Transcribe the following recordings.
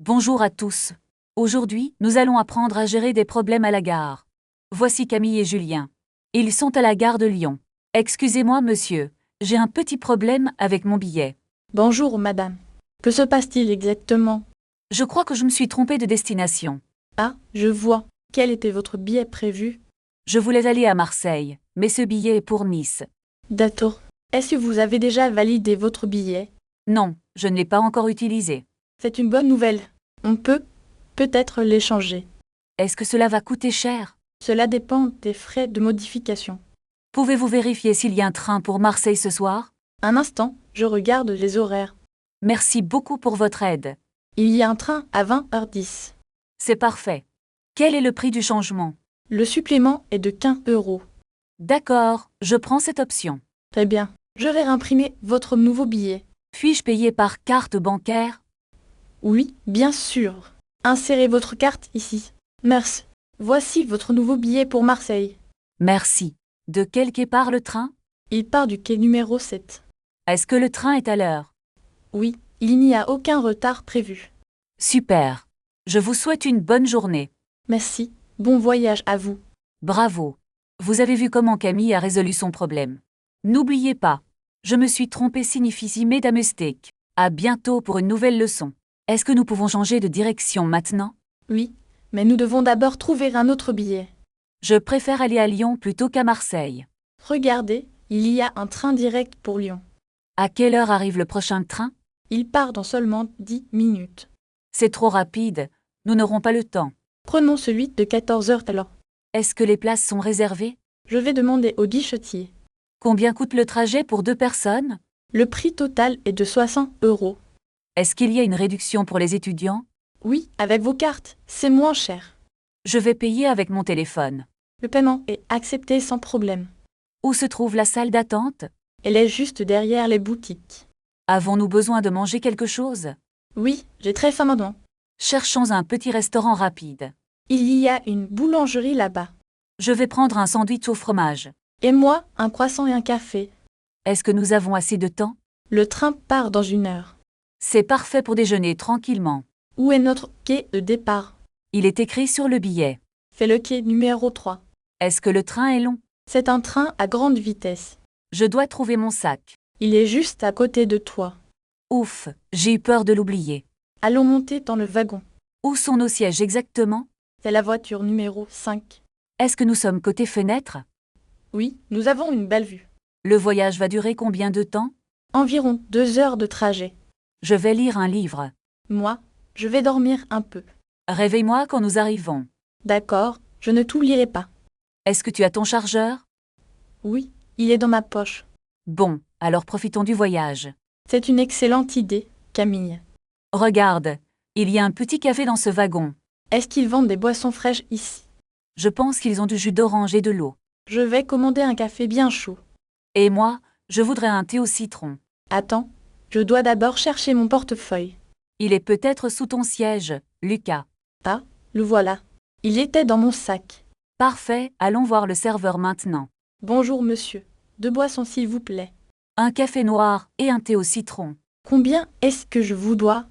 Bonjour à tous. Aujourd'hui, nous allons apprendre à gérer des problèmes à la gare. Voici Camille et Julien. Ils sont à la gare de Lyon. Excusez-moi, monsieur, j'ai un petit problème avec mon billet. Bonjour, madame. Que se passe-t-il exactement? Je crois que je me suis trompée de destination. Ah, je vois. Quel était votre billet prévu? Je voulais aller à Marseille, mais ce billet est pour Nice. D'accord. Est-ce que vous avez déjà validé votre billet? Non, je ne l'ai pas encore utilisé. C'est une bonne nouvelle. On peut peut-être l'échanger. Est-ce que cela va coûter cher? Cela dépend des frais de modification. Pouvez-vous vérifier s'il y a un train pour Marseille ce soir? Un instant, je regarde les horaires. Merci beaucoup pour votre aide. Il y a un train à 20h10. C'est parfait. Quel est le prix du changement? Le supplément est de 15 euros. D'accord, je prends cette option. Très bien. Je vais imprimer votre nouveau billet. Puis-je payer par carte bancaire? Oui, bien sûr. Insérez votre carte ici. Merci. Voici votre nouveau billet pour Marseille. Merci. De quel quai part le train? Il part du quai numéro 7. Est-ce que le train est à l'heure? Oui, il n'y a aucun retard prévu. Super. Je vous souhaite une bonne journée. Merci. Bon voyage à vous. Bravo. Vous avez vu comment Camille a résolu son problème. N'oubliez pas. Je me suis trompée signifie made a mistake. À bientôt pour une nouvelle leçon. Est-ce que nous pouvons changer de direction maintenant? Oui, mais nous devons d'abord trouver un autre billet. Je préfère aller à Lyon plutôt qu'à Marseille. Regardez, il y a un train direct pour Lyon. À quelle heure arrive le prochain train? Il part dans seulement 10 minutes. C'est trop rapide. Nous n'aurons pas le temps. Prenons celui de 14h alors. Est-ce que les places sont réservées? Je vais demander au guichetier. Combien coûte le trajet pour 2 personnes? Le prix total est de 60 euros. Est-ce qu'il y a une réduction pour les étudiants? Oui, avec vos cartes, c'est moins cher. Je vais payer avec mon téléphone. Le paiement est accepté sans problème. Où se trouve la salle d'attente? Elle est juste derrière les boutiques. Avons-nous besoin de manger quelque chose? Oui, j'ai très faim maintenant. Cherchons un petit restaurant rapide. Il y a une boulangerie là-bas. Je vais prendre un sandwich au fromage. Et moi, un croissant et un café. Est-ce que nous avons assez de temps? Le train part dans 1 heure. C'est parfait pour déjeuner tranquillement. Où est notre quai de départ? Il est écrit sur le billet. C'est le quai numéro 3. Est-ce que le train est long? C'est un train à grande vitesse. Je dois trouver mon sac. Il est juste à côté de toi. Ouf, j'ai eu peur de l'oublier. Allons monter dans le wagon. Où sont nos sièges exactement? C'est la voiture numéro 5. Est-ce que nous sommes côté fenêtre? Oui, nous avons une belle vue. Le voyage va durer combien de temps? Environ 2 heures de trajet. Je vais lire un livre. Moi, je vais dormir un peu. Réveille-moi quand nous arrivons. D'accord, je ne t'oublierai pas. Est-ce que tu as ton chargeur? Oui, il est dans ma poche. Bon, alors profitons du voyage. C'est une excellente idée, Camille. Regarde, il y a un petit café dans ce wagon. Est-ce qu'ils vendent des boissons fraîches ici? Je pense qu'ils ont du jus d'orange et de l'eau. Je vais commander un café bien chaud. Et moi, je voudrais un thé au citron. Attends, je dois d'abord chercher mon portefeuille. Il est peut-être sous ton siège, Lucas. Ah, le voilà. Il était dans mon sac. Parfait, allons voir le serveur maintenant. Bonjour monsieur. 2 boissons s'il vous plaît. Un café noir et un thé au citron. Combien est-ce que je vous dois?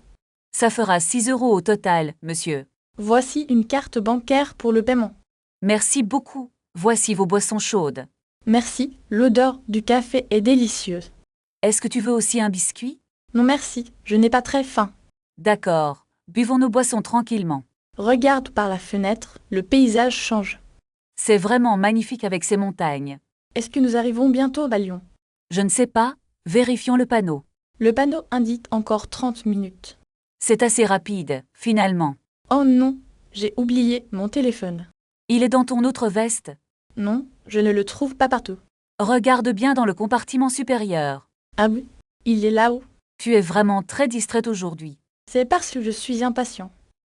Ça fera 6 € au total, monsieur. Voici une carte bancaire pour le paiement. Merci beaucoup. Voici vos boissons chaudes. Merci, l'odeur du café est délicieuse. Est-ce que tu veux aussi un biscuit? Non merci, je n'ai pas très faim. D'accord. Buvons nos boissons tranquillement. Regarde par la fenêtre, le paysage change. C'est vraiment magnifique avec ces montagnes. Est-ce que nous arrivons bientôt à Lyon? Je ne sais pas, vérifions le panneau. Le panneau indique encore 30 minutes. C'est assez rapide, finalement. Oh non, j'ai oublié mon téléphone. Il est dans ton autre veste. Non, je ne le trouve pas partout. Regarde bien dans le compartiment supérieur. Ah oui, il est là-haut. Tu es vraiment très distraite aujourd'hui. C'est parce que je suis impatient.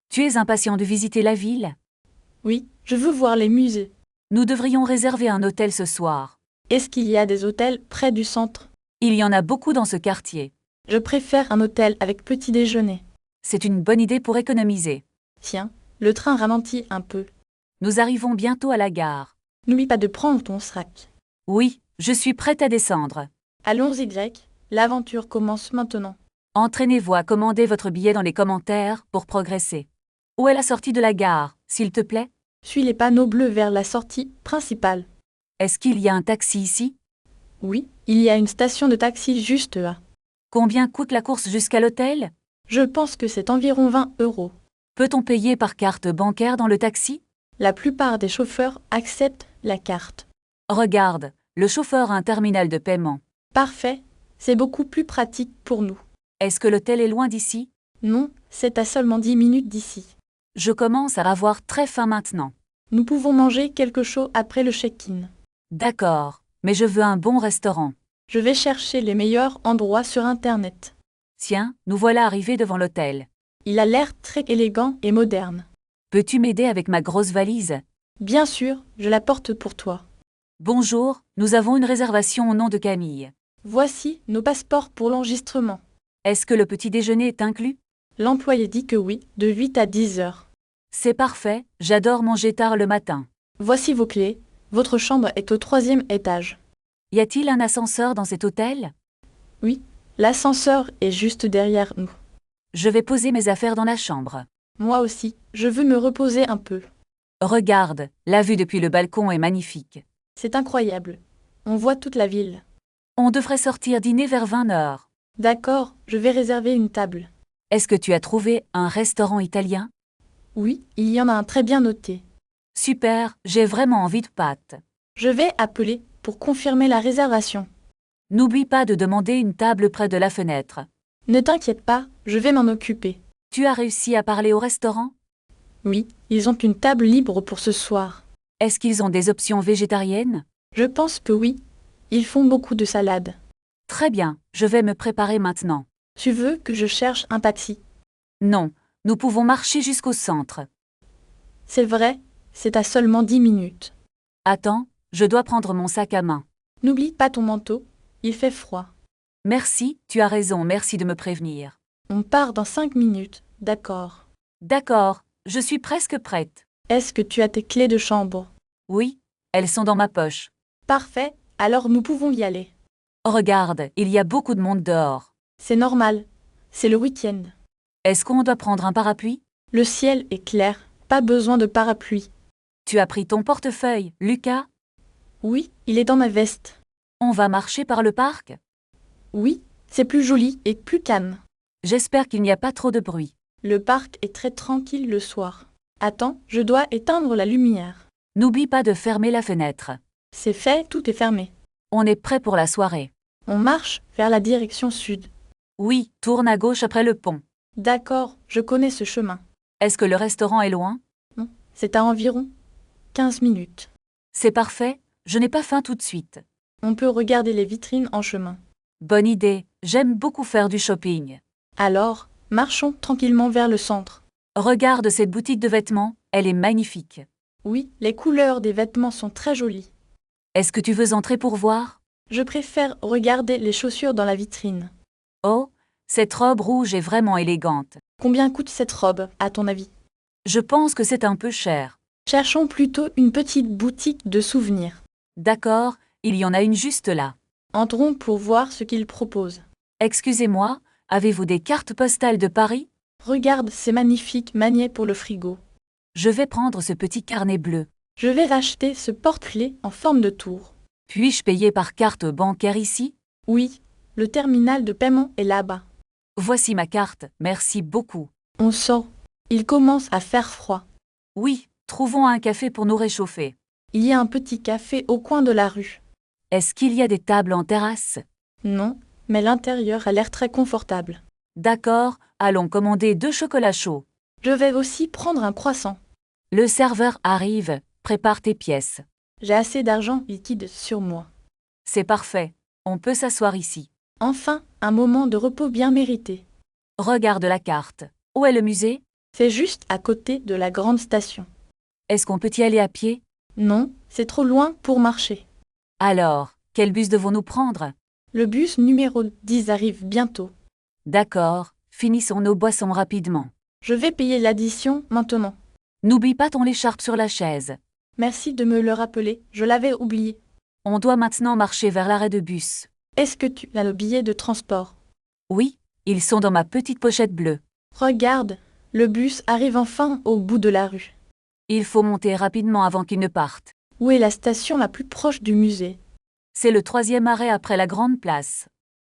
Tu es impatient de visiter la ville? Oui, je veux voir les musées. Nous devrions réserver un hôtel ce soir. Est-ce qu'il y a des hôtels près du centre? Il y en a beaucoup dans ce quartier. Je préfère un hôtel avec petit déjeuner. C'est une bonne idée pour économiser. Tiens, le train ralentit un peu. Nous arrivons bientôt à la gare. N'oublie pas de prendre ton sac. Oui, je suis prête à descendre. Allons-y, Greg. L'aventure commence maintenant. Entraînez-vous à commander votre billet dans les commentaires pour progresser. Où est la sortie de la gare, s'il te plaît? Suis les panneaux bleus vers la sortie principale. Est-ce qu'il y a un taxi ici? Oui, il y a une station de taxi juste là. Combien coûte la course jusqu'à l'hôtel? Je pense que c'est environ 20 euros. Peut-on payer par carte bancaire dans le taxi? La plupart des chauffeurs acceptent la carte. Regarde, le chauffeur a un terminal de paiement. Parfait, c'est beaucoup plus pratique pour nous. Est-ce que l'hôtel est loin d'ici? Non, c'est à seulement 10 minutes d'ici. Je commence à avoir très faim maintenant. Nous pouvons manger quelque chose après le check-in. D'accord, mais je veux un bon restaurant. Je vais chercher les meilleurs endroits sur Internet. Tiens, nous voilà arrivés devant l'hôtel. Il a l'air très élégant et moderne. Peux-tu m'aider avec ma grosse valise? Bien sûr, je la porte pour toi. Bonjour, nous avons une réservation au nom de Camille. Voici nos passeports pour l'enregistrement. Est-ce que le petit déjeuner est inclus? L'employé dit que oui, de 8 à 10 heures. C'est parfait, j'adore manger tard le matin. Voici vos clés. Votre chambre est au 3e étage. Y a-t-il un ascenseur dans cet hôtel? Oui, l'ascenseur est juste derrière nous. Je vais poser mes affaires dans la chambre. Moi aussi, je veux me reposer un peu. Regarde, la vue depuis le balcon est magnifique. C'est incroyable. On voit toute la ville. On devrait sortir dîner vers 20 heures. D'accord, je vais réserver une table. Est-ce que tu as trouvé un restaurant italien? Oui, il y en a un très bien noté. Super, j'ai vraiment envie de pâtes. Je vais appeler pour confirmer la réservation. N'oublie pas de demander une table près de la fenêtre. Ne t'inquiète pas, je vais m'en occuper. Tu as réussi à parler au restaurant? Oui, ils ont une table libre pour ce soir. Est-ce qu'ils ont des options végétariennes? Je pense que oui. Ils font beaucoup de salades. Très bien, je vais me préparer maintenant. Tu veux que je cherche un taxi? Non, nous pouvons marcher jusqu'au centre. C'est vrai, c'est à seulement 10 minutes. Attends, je dois prendre mon sac à main. N'oublie pas ton manteau, il fait froid. Merci, tu as raison, merci de me prévenir. On part dans 5 minutes, d'accord. D'accord, je suis presque prête. Est-ce que tu as tes clés de chambre? Oui, elles sont dans ma poche. Parfait, alors nous pouvons y aller. Regarde, il y a beaucoup de monde dehors. C'est normal, c'est le week-end. Est-ce qu'on doit prendre un parapluie? Le ciel est clair, pas besoin de parapluie. Tu as pris ton portefeuille, Lucas? Oui, il est dans ma veste. On va marcher par le parc? Oui, c'est plus joli et plus calme. J'espère qu'il n'y a pas trop de bruit. Le parc est très tranquille le soir. Attends, je dois éteindre la lumière. N'oublie pas de fermer la fenêtre. C'est fait, tout est fermé. On est prêt pour la soirée. On marche vers la direction sud. Oui, tourne à gauche après le pont. D'accord, je connais ce chemin. Est-ce que le restaurant est loin? Non, c'est à environ 15 minutes. C'est parfait, je n'ai pas faim tout de suite. On peut regarder les vitrines en chemin. Bonne idée, j'aime beaucoup faire du shopping. Alors, marchons tranquillement vers le centre. Regarde cette boutique de vêtements, elle est magnifique. Oui, les couleurs des vêtements sont très jolies. Est-ce que tu veux entrer pour voir? Je préfère regarder les chaussures dans la vitrine. Oh, cette robe rouge est vraiment élégante. Combien coûte cette robe, à ton avis? Je pense que c'est un peu cher. Cherchons plutôt une petite boutique de souvenirs. D'accord, il y en a une juste là. Entrons pour voir ce qu'ils proposent. Excusez-moi, avez-vous des cartes postales de Paris? Regarde ces magnifiques maniets pour le frigo. Je vais prendre ce petit carnet bleu. Je vais racheter ce porte-clés en forme de tour. Puis-je payer par carte bancaire ici? Oui, le terminal de paiement est là-bas. Voici ma carte, merci beaucoup. On sort. Il commence à faire froid. Oui, trouvons un café pour nous réchauffer. Il y a un petit café au coin de la rue. Est-ce qu'il y a des tables en terrasse? Non, mais l'intérieur a l'air très confortable. D'accord, allons commander 2 chocolats chauds. Je vais aussi prendre un croissant. Le serveur arrive, prépare tes pièces. J'ai assez d'argent liquide sur moi. C'est parfait, on peut s'asseoir ici. Enfin, un moment de repos bien mérité. Regarde la carte. Où est le musée? C'est juste à côté de la grande station. Est-ce qu'on peut y aller à pied? Non, c'est trop loin pour marcher. Alors, quel bus devons-nous prendre? Le bus numéro 10 arrive bientôt. D'accord, finissons nos boissons rapidement. Je vais payer l'addition maintenant. N'oublie pas ton écharpe sur la chaise. Merci de me le rappeler, je l'avais oublié. On doit maintenant marcher vers l'arrêt de bus. Est-ce que tu as le billet de transport? Oui, Ils sont dans ma petite pochette bleue. Regarde, le bus arrive enfin au bout de la rue. Il faut monter rapidement avant qu'ils ne partent. Où est la station la plus proche du musée? C'est le 3e arrêt après la grande place.